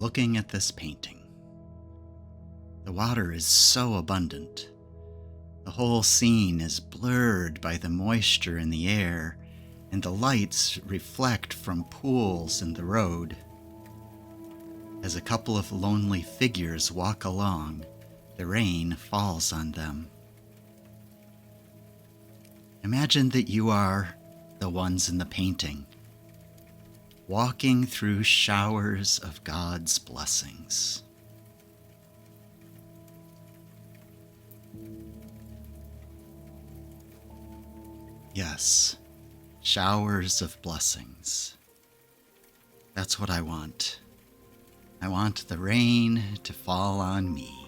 looking at this painting. The water is so abundant. The whole scene is blurred by the moisture in the air, and the lights reflect from pools in the road. As a couple of lonely figures walk along, the rain falls on them. Imagine that you are the ones in the painting, walking through showers of God's blessings. Yes, showers of blessings. That's what I want. I want the rain to fall on me.